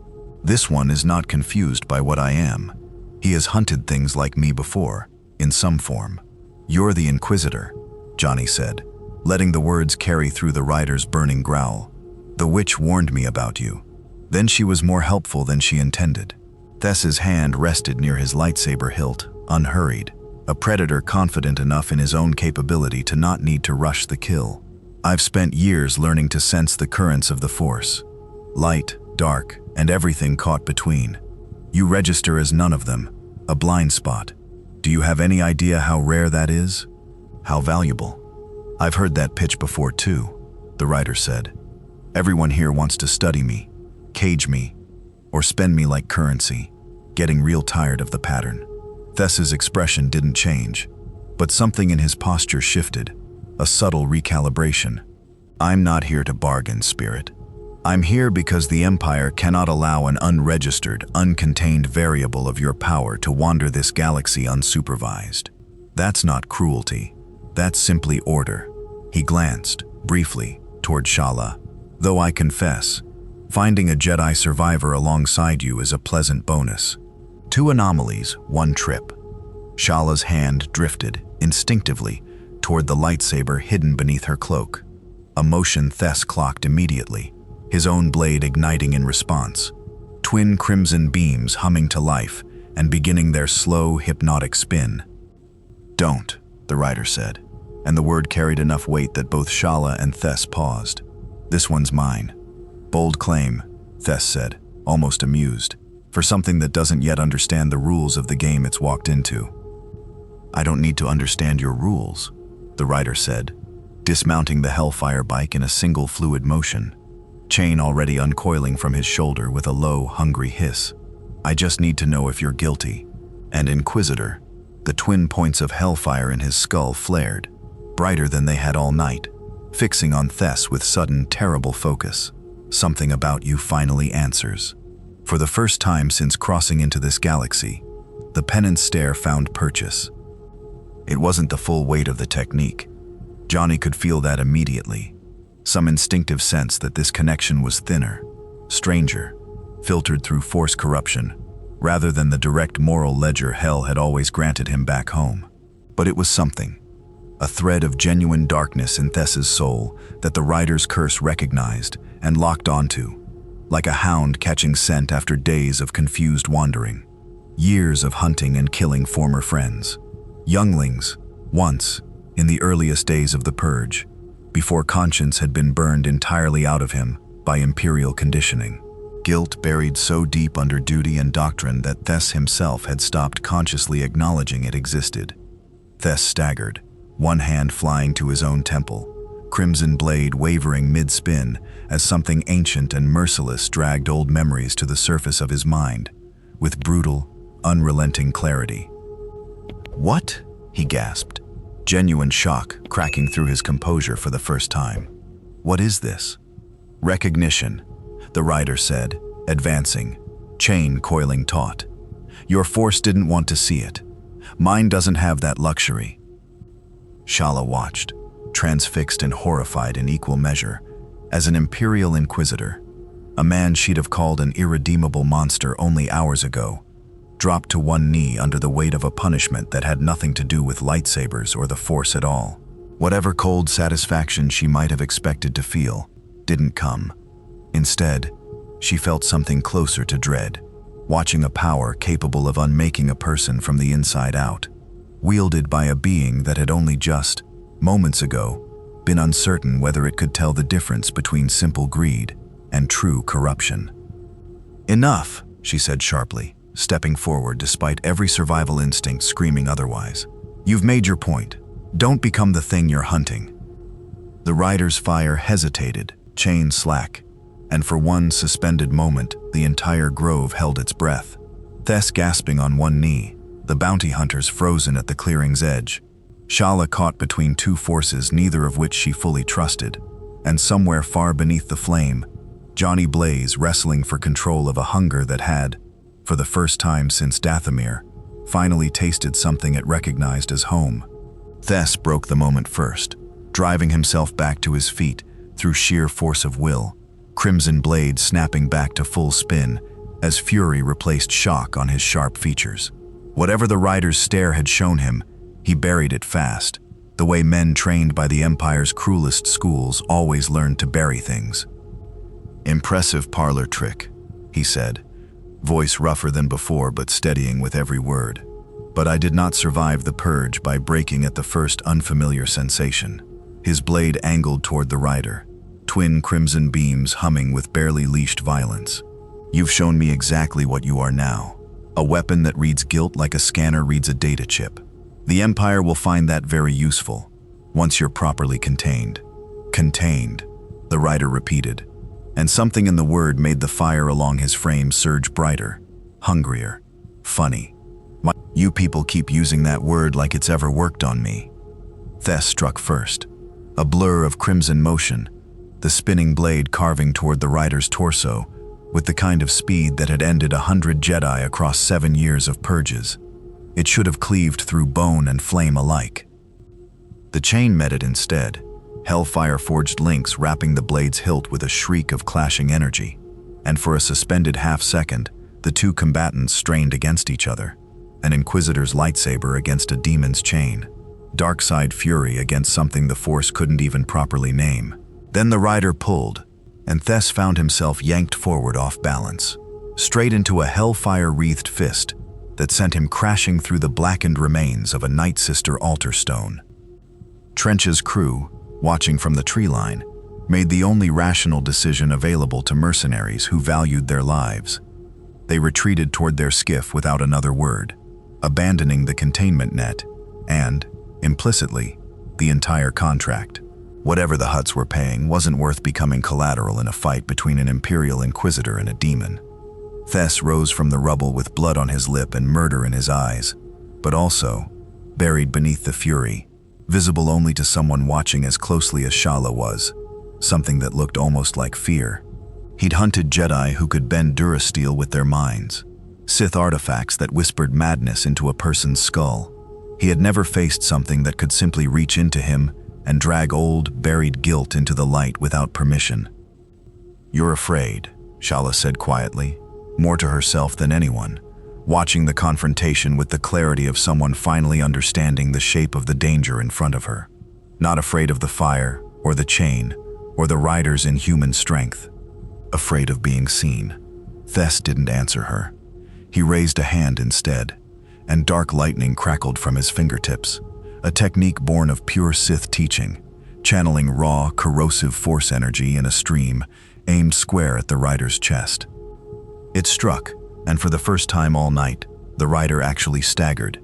"This one is not confused by what I am. He has hunted things like me before, in some form." "You're the Inquisitor," Johnny said, letting the words carry through the rider's burning growl. "The witch warned me about you." Then she was more helpful than she intended. Thess's hand rested near his lightsaber hilt, unhurried, a predator confident enough in his own capability to not need to rush the kill. "I've spent years learning to sense the currents of the Force. Light, dark, and everything caught between. You register as none of them, a blind spot. Do you have any idea how rare that is? How valuable?" "I've heard that pitch before too," the rider said. "Everyone here wants to study me, cage me, or spend me like currency, getting real tired of the pattern." Thess's expression didn't change, but something in his posture shifted, a subtle recalibration. "I'm not here to bargain, Spirit. I'm here because the Empire cannot allow an unregistered, uncontained variable of your power to wander this galaxy unsupervised. That's not cruelty. That's simply order." He glanced, briefly, toward Shala. "Though I confess, finding a Jedi survivor alongside you is a pleasant bonus. 2 anomalies, 1 trip." Shala's hand drifted, instinctively, toward the lightsaber hidden beneath her cloak, a motion Thess clocked immediately, his own blade igniting in response. Twin crimson beams humming to life and beginning their slow, hypnotic spin. "Don't," the rider said, and the word carried enough weight that both Shala and Tess paused. "This one's mine." "Bold claim," Tess said, almost amused, "for something that doesn't yet understand the rules of the game it's walked into." "I don't need to understand your rules," the rider said, dismounting the hellfire bike in a single fluid motion, chain already uncoiling from his shoulder with a low, hungry hiss. "I just need to know if you're guilty." And Inquisitor, the twin points of hellfire in his skull flared, brighter than they had all night, fixing on Tess with sudden, terrible focus. "Something about you finally answers." For the first time since crossing into this galaxy, the Penance Stare found purchase. It wasn't the full weight of the technique. Johnny could feel that immediately. Some instinctive sense that this connection was thinner, stranger, filtered through force corruption, rather than the direct moral ledger hell had always granted him back home. But it was something, a thread of genuine darkness in Tess's soul that the rider's curse recognized and locked onto, like a hound catching scent after days of confused wandering, years of hunting and killing former friends, younglings, once, in the earliest days of the Purge, before conscience had been burned entirely out of him by Imperial conditioning. Guilt buried so deep under duty and doctrine that Tess himself had stopped consciously acknowledging it existed. Tess staggered, one hand flying to his own temple, crimson blade wavering mid-spin as something ancient and merciless dragged old memories to the surface of his mind, with brutal, unrelenting clarity. "What?" he gasped, genuine shock cracking through his composure for the first time. "What is this?" "Recognition," the rider said, advancing, chain coiling taut. "Your force didn't want to see it. Mine doesn't have that luxury." Shala watched, transfixed and horrified in equal measure, as an Imperial Inquisitor, a man she'd have called an irredeemable monster only hours ago, dropped to one knee under the weight of a punishment that had nothing to do with lightsabers or the Force at all. Whatever cold satisfaction she might have expected to feel didn't come. Instead, she felt something closer to dread, watching a power capable of unmaking a person from the inside out, wielded by a being that had only just, moments ago, been uncertain whether it could tell the difference between simple greed and true corruption. "Enough," she said sharply, stepping forward despite every survival instinct screaming otherwise. "You've made your point. Don't become the thing you're hunting." The rider's fire hesitated, chain slack, and for one suspended moment, the entire grove held its breath. Tess gasping on one knee, the bounty hunters frozen at the clearing's edge. Shala caught between two forces neither of which she fully trusted, and somewhere far beneath the flame, Johnny Blaze wrestling for control of a hunger that had, for the first time since Dathomir, finally tasted something it recognized as home. Tess broke the moment first, driving himself back to his feet through sheer force of will, crimson blade snapping back to full spin as fury replaced shock on his sharp features. Whatever the rider's stare had shown him, he buried it fast, the way men trained by the Empire's cruelest schools always learned to bury things. "Impressive parlor trick," he said, voice rougher than before but steadying with every word. "But I did not survive the purge by breaking at the first unfamiliar sensation." His blade angled toward the rider, twin crimson beams humming with barely leashed violence. "You've shown me exactly what you are now, a weapon that reads guilt like a scanner reads a data chip. The Empire will find that very useful, once you're properly contained." "Contained," the rider repeated, and something in the word made the fire along his frame surge brighter, hungrier, funny. "You people keep using that word like it's ever worked on me." Tess struck first, a blur of crimson motion, the spinning blade carving toward the rider's torso with the kind of speed that had ended 100 Jedi across 7 years of purges. It should have cleaved through bone and flame alike. The chain met it instead, hellfire-forged links wrapping the blade's hilt with a shriek of clashing energy, and for a suspended half-second, the two combatants strained against each other, an Inquisitor's lightsaber against a demon's chain, dark side fury against something the Force couldn't even properly name. Then the rider pulled, and Tess found himself yanked forward off balance, straight into a hellfire-wreathed fist that sent him crashing through the blackened remains of a Night Sister altar stone. Trench's crew, watching from the tree line, made the only rational decision available to mercenaries who valued their lives. They retreated toward their skiff without another word, abandoning the containment net and, implicitly, the entire contract. Whatever the Hutts were paying wasn't worth becoming collateral in a fight between an Imperial Inquisitor and a demon. Thess rose from the rubble with blood on his lip and murder in his eyes, but also, buried beneath the fury, visible only to someone watching as closely as Shala was, something that looked almost like fear. He'd hunted Jedi who could bend durasteel with their minds, Sith artifacts that whispered madness into a person's skull. He had never faced something that could simply reach into him and drag old, buried guilt into the light without permission. "You're afraid," Shala said quietly, more to herself than anyone, watching the confrontation with the clarity of someone finally understanding the shape of the danger in front of her. Not afraid of the fire, or the chain, or the rider's inhuman strength. Afraid of being seen. Thess didn't answer her. He raised a hand instead, and dark lightning crackled from his fingertips, a technique born of pure Sith teaching, channeling raw, corrosive force energy in a stream aimed square at the rider's chest. It struck, and for the first time all night, the rider actually staggered.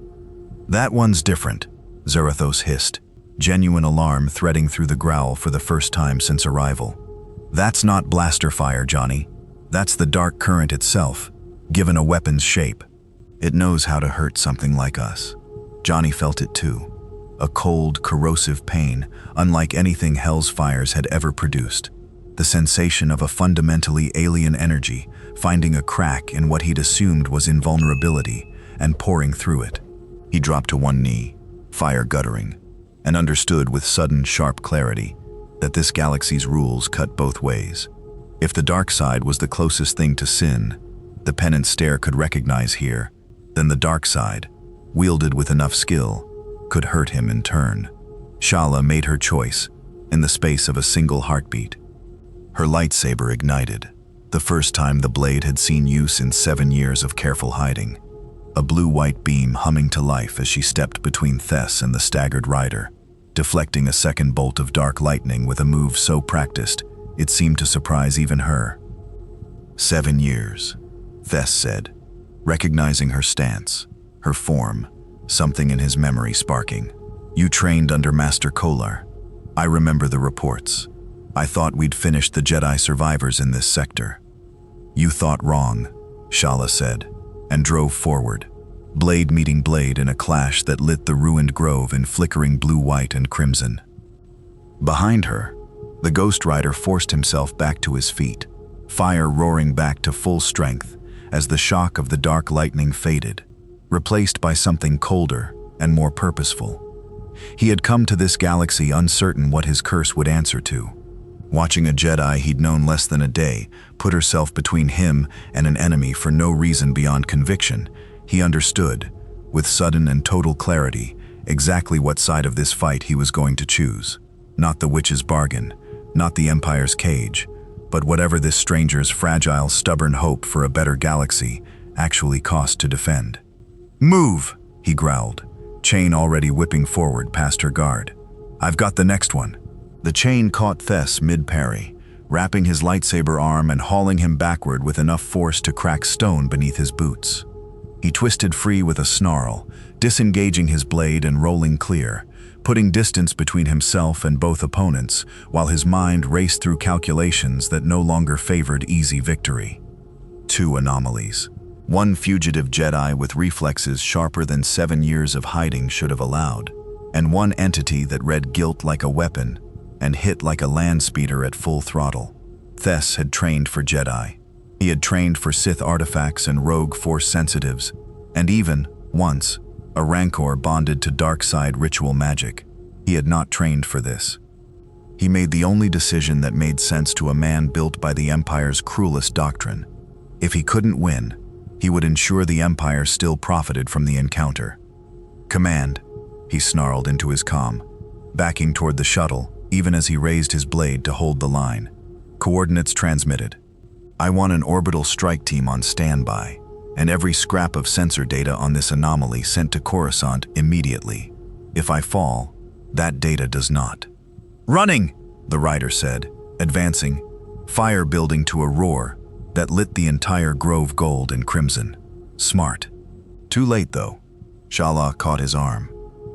"That one's different," Zarathos hissed, genuine alarm threading through the growl for the first time since arrival. "That's not blaster fire, Johnny. That's the dark current itself, given a weapon's shape. It knows how to hurt something like us." Johnny felt it too. A cold, corrosive pain, unlike anything Hell's fires had ever produced. The sensation of a fundamentally alien energy finding a crack in what he'd assumed was invulnerability and pouring through it. He dropped to one knee, fire guttering, and understood with sudden, sharp clarity that this galaxy's rules cut both ways. If the dark side was the closest thing to sin the Penance Stare could recognize here, then the dark side, wielded with enough skill, could hurt him in turn. Shala made her choice in the space of a single heartbeat. Her lightsaber ignited, the first time the blade had seen use in 7 years of careful hiding. A blue-white beam humming to life as she stepped between Thess and the staggered rider, deflecting a second bolt of dark lightning with a move so practiced it seemed to surprise even her. 7 years, Thess said, recognizing her stance, her form, something in his memory sparking. "You trained under Master Kolar. I remember the reports. I thought we'd finished the Jedi survivors in this sector." "You thought wrong," Shala said, and drove forward, blade meeting blade in a clash that lit the ruined grove in flickering blue, white, and crimson. Behind her, the Ghost Rider forced himself back to his feet, fire roaring back to full strength as the shock of the dark lightning faded, replaced by something colder and more purposeful. He had come to this galaxy uncertain what his curse would answer to. Watching a Jedi he'd known less than a day put herself between him and an enemy for no reason beyond conviction, he understood, with sudden and total clarity, exactly what side of this fight he was going to choose. Not the witch's bargain, not the Empire's cage, but whatever this stranger's fragile, stubborn hope for a better galaxy actually cost to defend. "Move!" he growled, chain already whipping forward past her guard. "I've got the next one." The chain caught Thess mid-parry, wrapping his lightsaber arm and hauling him backward with enough force to crack stone beneath his boots. He twisted free with a snarl, disengaging his blade and rolling clear, putting distance between himself and both opponents, while his mind raced through calculations that no longer favored easy victory. 2 anomalies. 1 fugitive Jedi with reflexes sharper than 7 years of hiding should have allowed, and 1 entity that read guilt like a weapon and hit like a land speeder at full throttle. Thess had trained for Jedi. He had trained for Sith artifacts and rogue Force sensitives, and even, once, a Rancor bonded to dark side ritual magic. He had not trained for this. He made the only decision that made sense to a man built by the Empire's cruelest doctrine. If he couldn't win, he would ensure the Empire still profited from the encounter. "Command," he snarled into his comm, backing toward the shuttle, even as he raised his blade to hold the line. "Coordinates transmitted. I want an orbital strike team on standby, and every scrap of sensor data on this anomaly sent to Coruscant immediately. If I fall, That data does not. "Running!" the rider said, advancing, fire building to a roar that lit the entire grove gold and crimson. Smart. Too late, though. Shala caught his arm,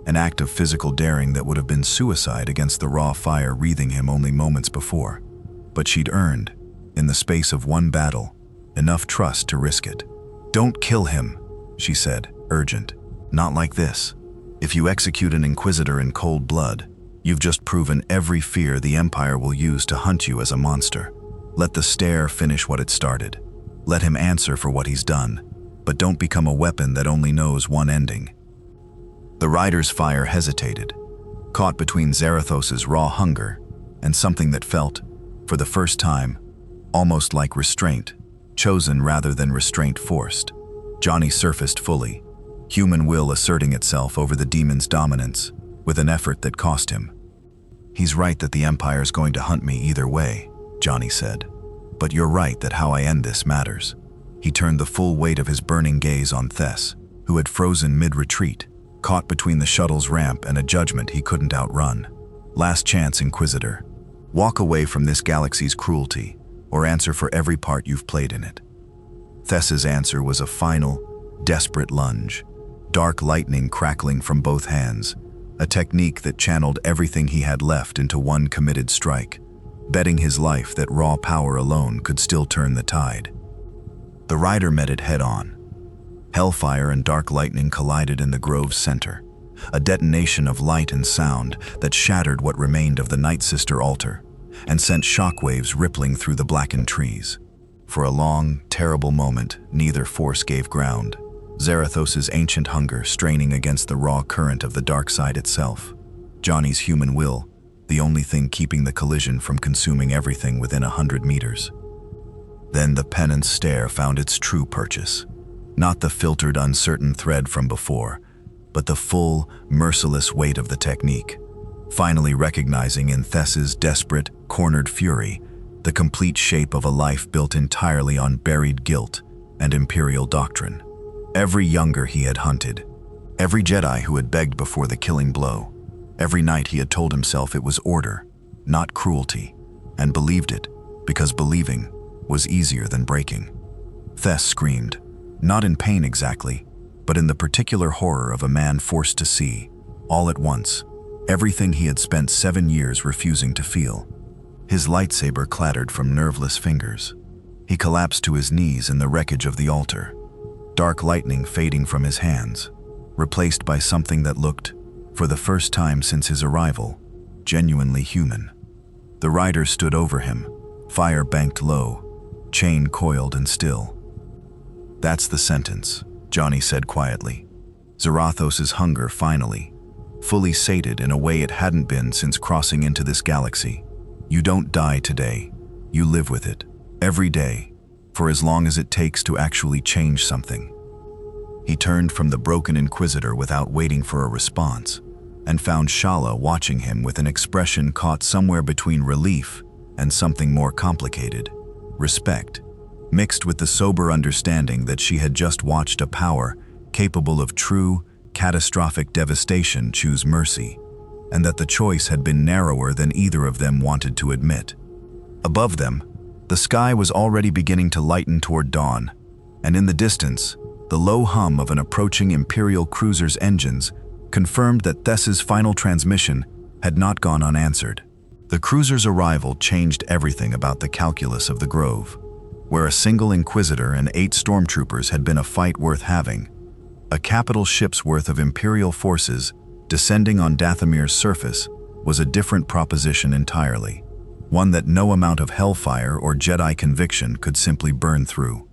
an act of physical daring that would have been suicide against the raw fire wreathing him only moments before. But she'd earned, in the space of one battle, enough trust to risk it. "Don't kill him," she said, urgent. "Not like this. If you execute an Inquisitor in cold blood, you've just proven every fear the Empire will use to hunt you as a monster. Let the stare finish what it started. Let him answer for what he's done, but don't become a weapon that only knows one ending." The rider's fire hesitated, caught between Zarathos's raw hunger and something that felt, for the first time, almost like restraint, chosen rather than restraint forced. Johnny surfaced fully, human will asserting itself over the demon's dominance, with an effort that cost him. "He's right that the Empire's going to hunt me either way," Johnny said. "But you're right that how I end this matters." He turned the full weight of his burning gaze on Thess, who had frozen mid-retreat, caught between the shuttle's ramp and a judgment he couldn't outrun. "Last chance, Inquisitor. Walk away from this galaxy's cruelty, or answer for every part you've played in it." Thess's answer was a final, desperate lunge, dark lightning crackling from both hands, a technique that channeled everything he had left into one committed strike, betting his life that raw power alone could still turn the tide. The rider met it head-on. Hellfire and dark lightning collided in the grove's center, a detonation of light and sound that shattered what remained of the Night Sister altar and sent shockwaves rippling through the blackened trees. For a long, terrible moment, neither force gave ground, Zarathos's ancient hunger straining against the raw current of the dark side itself. Johnny's human will, the only thing keeping the collision from consuming everything within 100 meters. Then the Penance Stare found its true purchase. Not the filtered, uncertain thread from before, but the full, merciless weight of the technique. Finally recognizing in Thess's desperate, cornered fury the complete shape of a life built entirely on buried guilt and Imperial doctrine. Every younger he had hunted, every Jedi who had begged before the killing blow, every night he had told himself it was order, not cruelty, and believed it because believing was easier than breaking. Thess screamed, not in pain exactly, but in the particular horror of a man forced to see, all at once, everything he had spent 7 years refusing to feel. His lightsaber clattered from nerveless fingers. He collapsed to his knees in the wreckage of the altar, dark lightning fading from his hands, replaced by something that looked, for the first time since his arrival, genuinely human. The rider stood over him, fire banked low, chain coiled and still. "That's the sentence," Johnny said quietly. Zarathos's hunger finally, fully sated in a way it hadn't been since crossing into this galaxy. You don't die today, you live with it, every day, for as long as it takes to actually change something. He turned from the broken Inquisitor without waiting for a response, and found Shala watching him with an expression caught somewhere between relief and something more complicated, respect, mixed with the sober understanding that she had just watched a power capable of true, catastrophic devastation choose mercy, and that the choice had been narrower than either of them wanted to admit. Above them, the sky was already beginning to lighten toward dawn, and in the distance, the low hum of an approaching Imperial cruiser's engines confirmed that Thess's final transmission had not gone unanswered. The cruiser's arrival changed everything about the calculus of the Grove. Where a single Inquisitor and 8 stormtroopers had been a fight worth having, a capital ship's worth of Imperial forces descending on Dathomir's surface was a different proposition entirely, one that no amount of hellfire or Jedi conviction could simply burn through.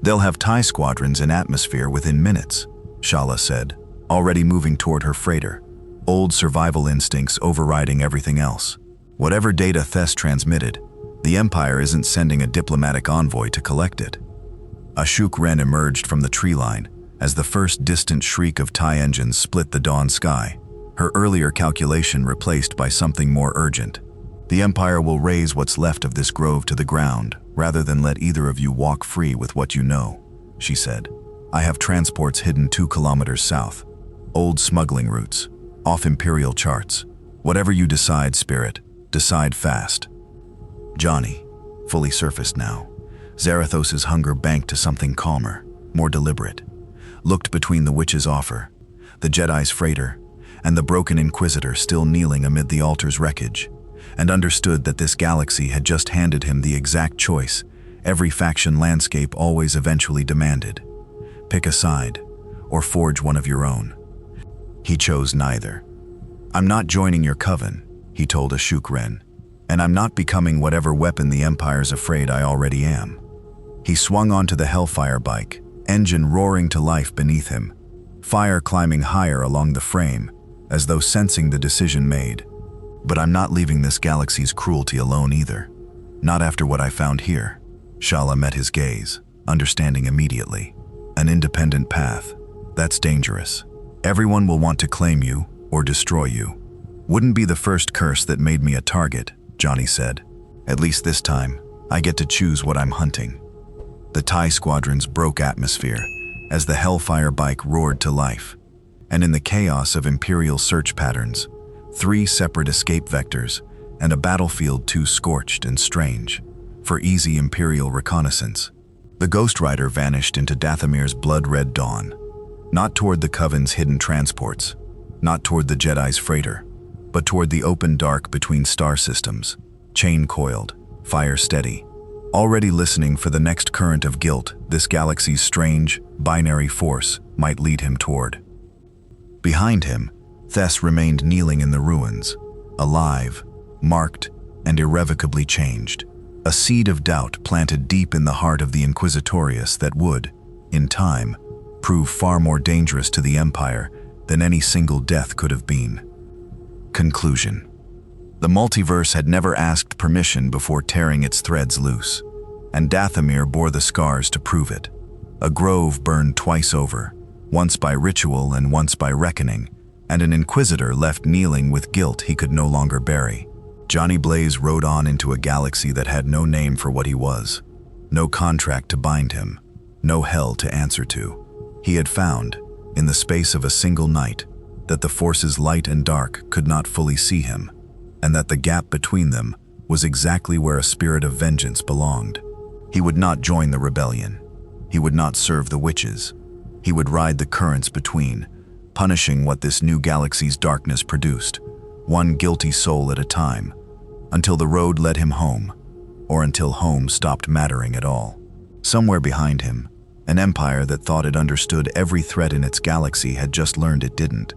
"They'll have TIE squadrons in atmosphere within minutes," Shala said, already moving toward her freighter, old survival instincts overriding everything else. Whatever data Thess transmitted, the Empire isn't sending a diplomatic envoy to collect it. Ashuk Ren emerged from the tree line as the first distant shriek of TIE engines split the dawn sky, her earlier calculation replaced by something more urgent. "The Empire will raise what's left of this grove to the ground, rather than let either of you walk free with what you know," she said. "I have transports hidden 2 kilometers south, old smuggling routes, off Imperial charts. Whatever you decide, Spirit, decide fast. Johnny, fully surfaced now, Zarathos's hunger banked to something calmer, more deliberate, looked between the witch's offer, the Jedi's freighter, and the broken Inquisitor still kneeling amid the altar's wreckage, and understood that this galaxy had just handed him the exact choice every faction landscape always eventually demanded. Pick a side, or forge one of your own. He chose neither. I'm not joining your coven, he told Ashuk Ren, and I'm not becoming whatever weapon the Empire's afraid I already am. He swung onto the hellfire bike, engine roaring to life beneath him, fire climbing higher along the frame, as though sensing the decision made. But I'm not leaving this galaxy's cruelty alone either. Not after what I found here. Shala met his gaze, understanding immediately. An independent path. That's dangerous. Everyone will want to claim you or destroy you. Wouldn't be the first curse that made me a target, Johnny said. At least this time, I get to choose what I'm hunting. The TIE squadrons broke atmosphere as the hellfire bike roared to life. And in the chaos of Imperial search patterns, 3 separate escape vectors and a battlefield too scorched and strange for easy Imperial reconnaissance. The Ghost Rider vanished into Dathomir's blood-red dawn, not toward the Coven's hidden transports, not toward the Jedi's freighter, but toward the open dark between star systems, chain-coiled, fire-steady, already listening for the next current of guilt this galaxy's strange, binary force might lead him toward. Behind him, Thess remained kneeling in the ruins, alive, marked, and irrevocably changed. A seed of doubt planted deep in the heart of the Inquisitorius that would, in time, prove far more dangerous to the Empire than any single death could have been. Conclusion. The multiverse had never asked permission before tearing its threads loose, and Dathomir bore the scars to prove it. A grove burned twice over, once by ritual and once by reckoning, and an Inquisitor left kneeling with guilt he could no longer bury. Johnny Blaze rode on into a galaxy that had no name for what he was, no contract to bind him, no hell to answer to. He had found, in the space of a single night, that the forces light and dark could not fully see him, and that the gap between them was exactly where a spirit of vengeance belonged. He would not join the rebellion. He would not serve the witches. He would ride the currents between, punishing what this new galaxy's darkness produced, one guilty soul at a time, until the road led him home, or until home stopped mattering at all. Somewhere behind him, an empire that thought it understood every threat in its galaxy had just learned it didn't,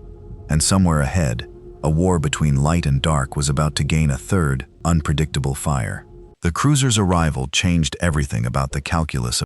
and somewhere ahead, a war between light and dark was about to gain a third, unpredictable fire. The cruiser's arrival changed everything about the calculus